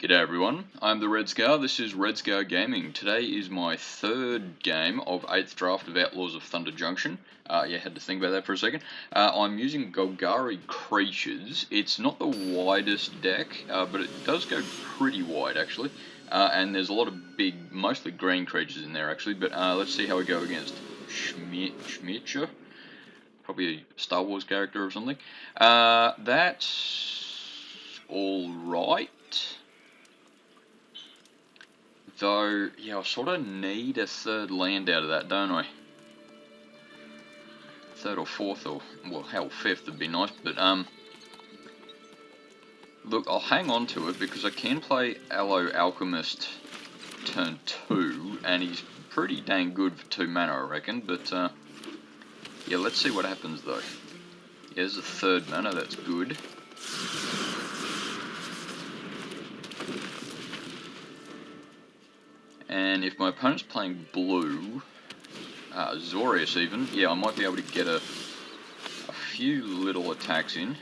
G'day everyone, I'm the Red Scar, this is Red Scar Gaming. Today is my third game of 8th draft of Outlaws of Thunder Junction. Had to think about that for a second. I'm using Golgari creatures. It's not the widest deck, but it does go pretty wide actually. And there's a lot of big, mostly green creatures in there actually, but let's see how we go against Schmitcher. Probably a Star Wars character or something. That's alright. Though, yeah, I sort of need a third land out of that, don't I? Third or fourth, or, well, hell, fifth would be nice, but, look, I'll hang on to it because I can play Aloe Alchemist turn 2, and he's pretty dang good for 2 mana, I reckon, but, yeah, let's see what happens, though. Yeah, there's a third mana, that's good. And if my opponent's playing blue, Azorius even, yeah, I might be able to get a few little attacks in.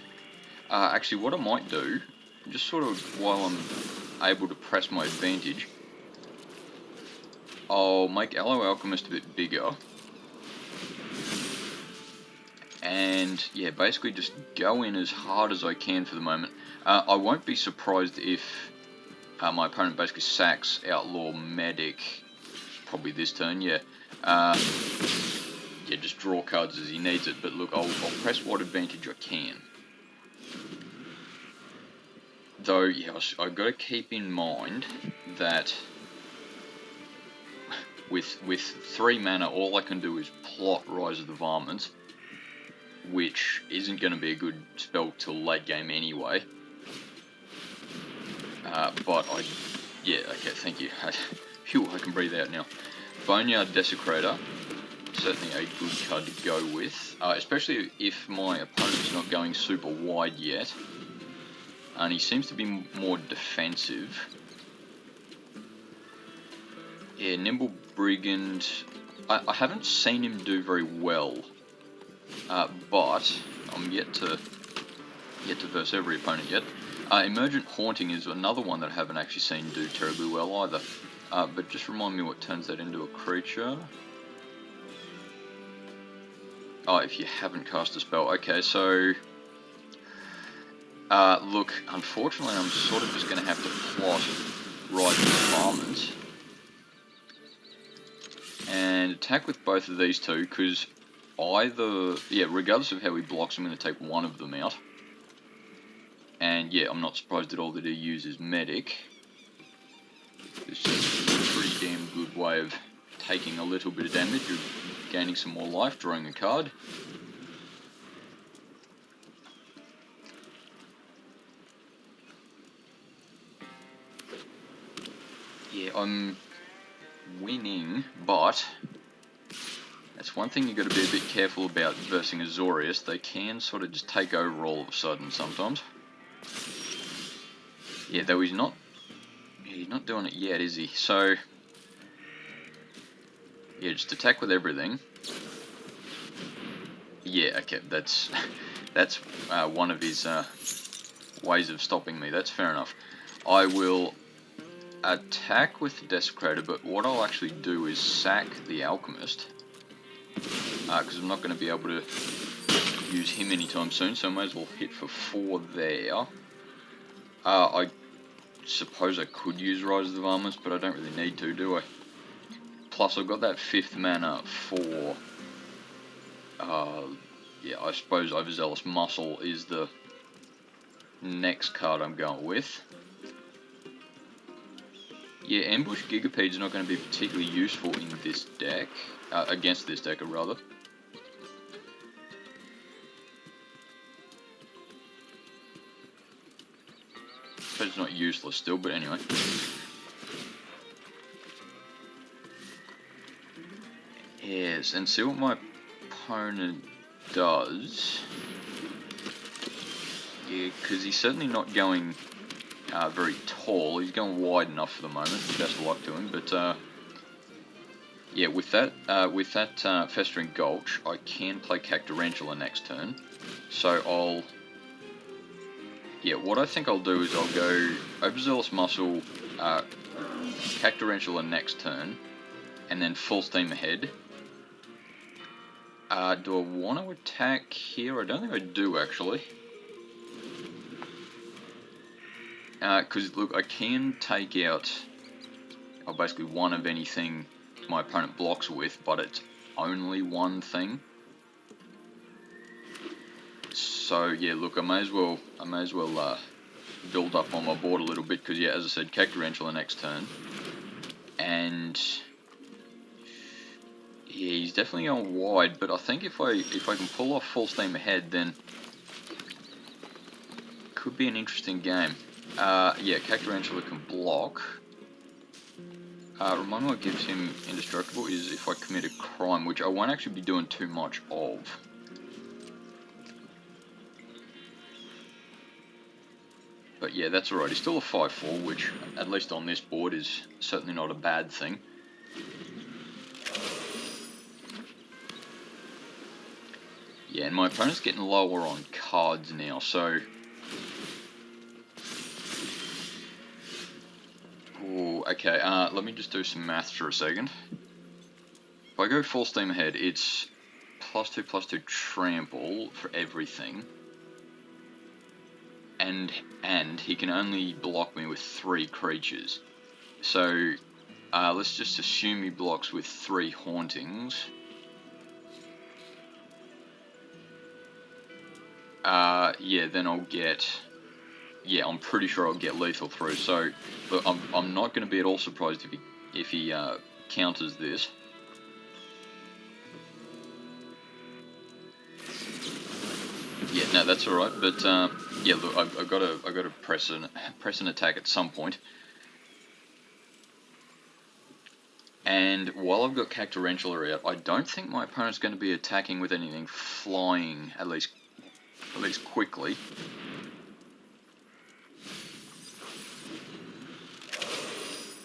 Actually, what I might do, just sort of while I'm able to press my advantage, I'll make Aloe Alchemist a bit bigger. And, yeah, basically just go in as hard as I can for the moment. I won't be surprised if my opponent basically sacks Outlaw Medic, probably this turn, yeah. Yeah, just draw cards as he needs it, but look, I'll press what advantage I can. Though, yeah, I've got to keep in mind that with 3 mana, all I can do is plot Rise of the Varmint, which isn't going to be a good spell till late game anyway. But yeah, okay, thank you. Phew, I can breathe out now. Boneyard Desecrator, certainly a good card to go with, especially if my opponent's not going super wide yet, and he seems to be more defensive. Yeah, Nimble Brigand, I haven't seen him do very well, but I'm yet to verse every opponent yet. Emergent Haunting is another one that I haven't actually seen do terribly well either. But just remind me what turns that into a creature. Oh, if you haven't cast a spell. Okay, so... look, unfortunately I'm sort of just going to have to plot Rise of the Varmint. And attack with both of these two, because either... Yeah, regardless of how he blocks, I'm going to take one of them out. And yeah, I'm not surprised at all that he uses Medic. It's just a pretty damn good way of taking a little bit of damage, or gaining some more life, drawing a card. Yeah, I'm winning, but that's one thing you've got to be a bit careful about versing Azorius. They can sort of just take over all of a sudden sometimes. Yeah, though he's not doing it yet, is he? So, yeah, just attack with everything. Yeah, okay, that's one of his ways of stopping me. That's fair enough. I will attack with the Desecrator, but what I'll actually do is sack the Alchemist, because I'm not going to be able to use him anytime soon, so I may as well hit for 4 there. I suppose I could use Rise of the Varmint, but I don't really need to, do I? Plus, I've got that 5th mana for... yeah, I suppose Overzealous Muscle is the next card I'm going with. Yeah, Ambush Gigapede's not going to be particularly useful in this deck, against this deck, rather. But it's not useless still, but anyway. Yes, and see what my opponent does. Yeah, because he's certainly not going very tall. He's going wide enough for the moment. Best of luck to him. But yeah, with that Festering Gulch, I can play Cactarantula next turn. So I'll yeah, what I think I'll do is I'll go Overzealous Muscle, Cactarantula next turn, and then full steam ahead. Do I want to attack here? I don't think I do, actually. Because, look, I can take out basically one of anything my opponent blocks with, but it's only one thing. So, yeah, look, I may as well build up on my board a little bit, because, yeah, as I said, Cactarantula next turn. And yeah, he's definitely going wide, but I think if I can pull off full steam ahead, then it could be an interesting game. Yeah, Cactarantula can block. Remind me what gives him indestructible is if I commit a crime, which I won't actually be doing too much of. But yeah, that's alright. He's still a 5/4, which, at least on this board, is certainly not a bad thing. Yeah, and my opponent's getting lower on cards now, so... Ooh, okay, let me just do some maths for a second. If I go full steam ahead, it's +2/+2 trample for everything. And he can only block me with 3 creatures. So, let's just assume he blocks with 3 hauntings. Yeah, then I'll get... Yeah, I'm pretty sure I'll get lethal through. So, look, I'm not going to be at all surprised if he counters this. Yeah, no, that's all right. But yeah, look, I've got to press an attack at some point. And while I've got Cactarantula out, I don't think my opponent's going to be attacking with anything flying, at least quickly.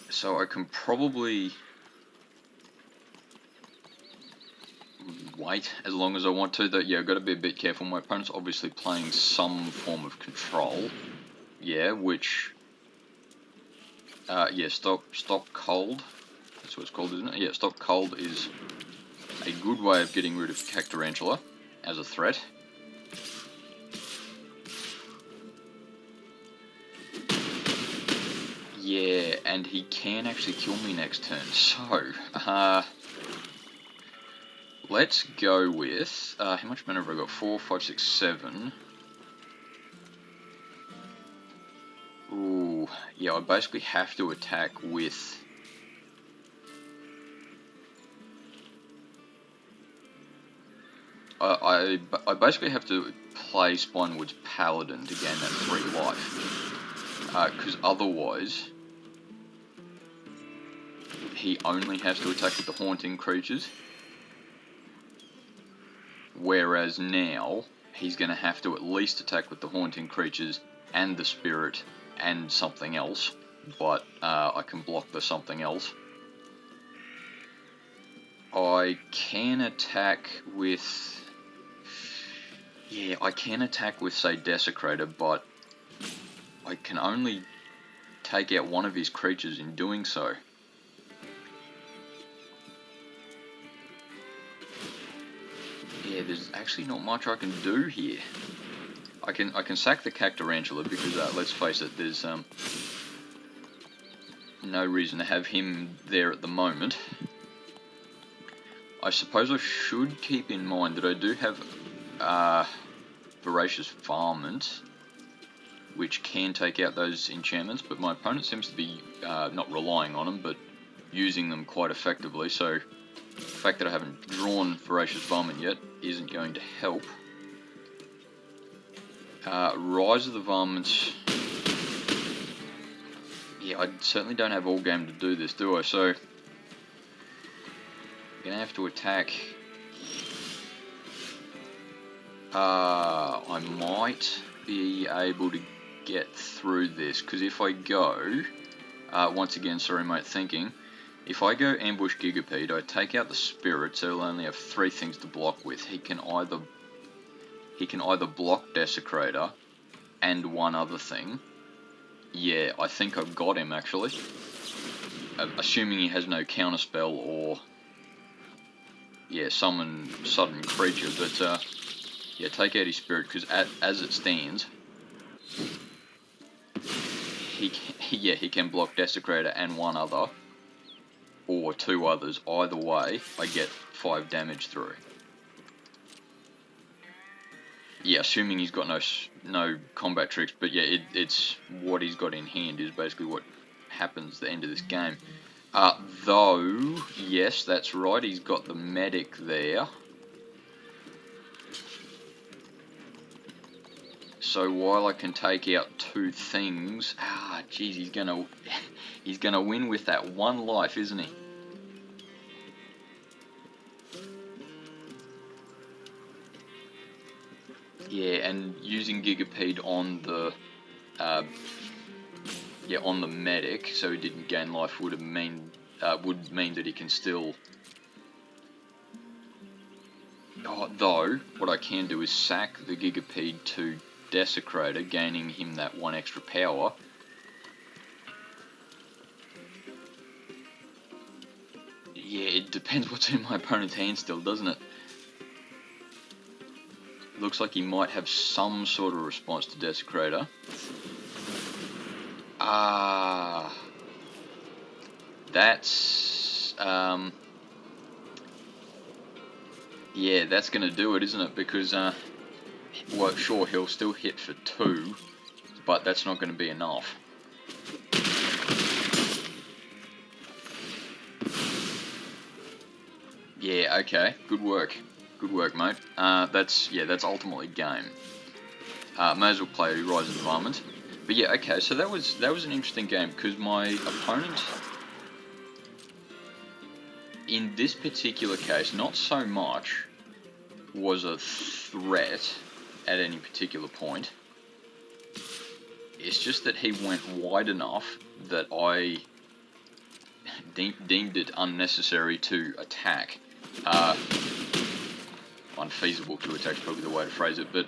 So I can probably wait as long as I want to. That, yeah, I've got to be a bit careful. My opponent's obviously playing some form of control. Yeah, which... yeah, stop cold. That's what it's called, isn't it? Yeah, stop cold is a good way of getting rid of Cactarantula as a threat. Yeah, and he can actually kill me next turn. So, let's go with, how much mana have I got? 4, 5, 6, 7. Ooh, yeah, I basically have to attack with... I basically have to play Spinewood's Paladin to gain that 3 life. Because otherwise, he only has to attack with the Haunting creatures. Whereas now, he's going to have to at least attack with the Haunting creatures and the Spirit and something else. But I can block the something else. I can attack with... Yeah, I can attack with, say, Desecrator, but I can only take out one of his creatures in doing so. Yeah, there's actually not much I can do here. I can sack the Cactarantula because, let's face it, there's no reason to have him there at the moment. I suppose I should keep in mind that I do have Voracious Varmint, which can take out those enchantments, but my opponent seems to be not relying on them, but using them quite effectively, so the fact that I haven't drawn Voracious Varmint yet isn't going to help. Rise of the Varmints... Yeah, I certainly don't have all game to do this, do I? So, I'm going to have to attack... I might be able to get through this, because if I go... once again, sorry mate, thinking... If I go Ambush Gigapede, I take out the Spirit, so he'll only have 3 things to block with. He can either block Desecrator, and one other thing. Yeah, I think I've got him, actually. Assuming he has no counterspell or... yeah, summon sudden creature, but yeah, take out his spirit, because as it stands, he can block Desecrator and one other, or two others. Either way, I get 5 damage through. Yeah, assuming he's got no combat tricks, but yeah, it's what he's got in hand is basically what happens at the end of this game. Though, yes, that's right, he's got the medic there. So while I can take out 2 things, geez, he's gonna win with that 1 life, isn't he? Yeah, and using Gigapede on the on the medic, so he didn't gain life, would mean that he can still. Though what I can do is sack the Gigapede to Desecrator, gaining him that 1 extra power. Yeah, it depends what's in my opponent's hand still, doesn't it? Looks like he might have some sort of response to Desecrator. That's yeah, that's gonna do it, isn't it? Because well, sure, he'll still hit for 2, but that's not gonna be enough. Yeah, okay, good work, mate. That's ultimately game. May as well play Rise of the Varmint. But yeah, okay, so that was an interesting game, because my opponent, in this particular case, not so much was a threat at any particular point. It's just that he went wide enough that I deemed it unnecessary to attack. Unfeasible to attack is probably the way to phrase it, but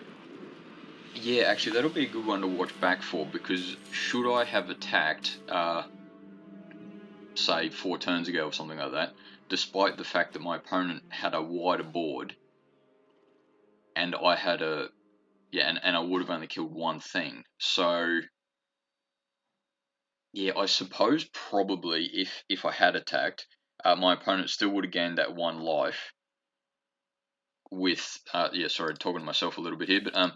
yeah, actually that'll be a good one to watch back for, because should I have attacked, say 4 turns ago or something like that, despite the fact that my opponent had a wider board, and I had and I would have only killed 1 thing. So yeah, I suppose probably if I had attacked, my opponent still would have gained that 1 life. With yeah, sorry, talking to myself a little bit here, but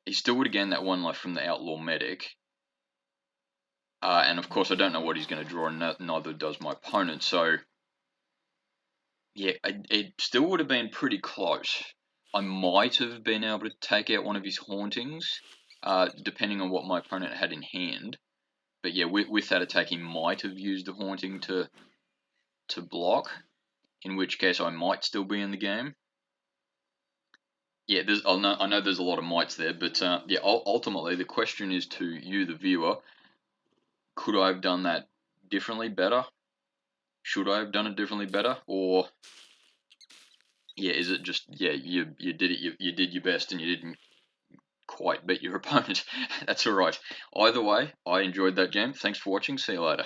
he still would have gained that 1 life from the Outlaw Medic. And of course, I don't know what he's going to draw, and neither does my opponent. So yeah, it still would have been pretty close. I might have been able to take out one of his hauntings, depending on what my opponent had in hand. But yeah, with that attack, he might have used the haunting to block, in which case I might still be in the game. Yeah, I know there's a lot of mights there, but yeah, ultimately the question is to you, the viewer: could I have done that differently, better? Should I have done it differently, better? Or yeah, is it just you did it, you did your best and you didn't quite beat your opponent? That's all right. Either way, I enjoyed that game. Thanks for watching. See you later.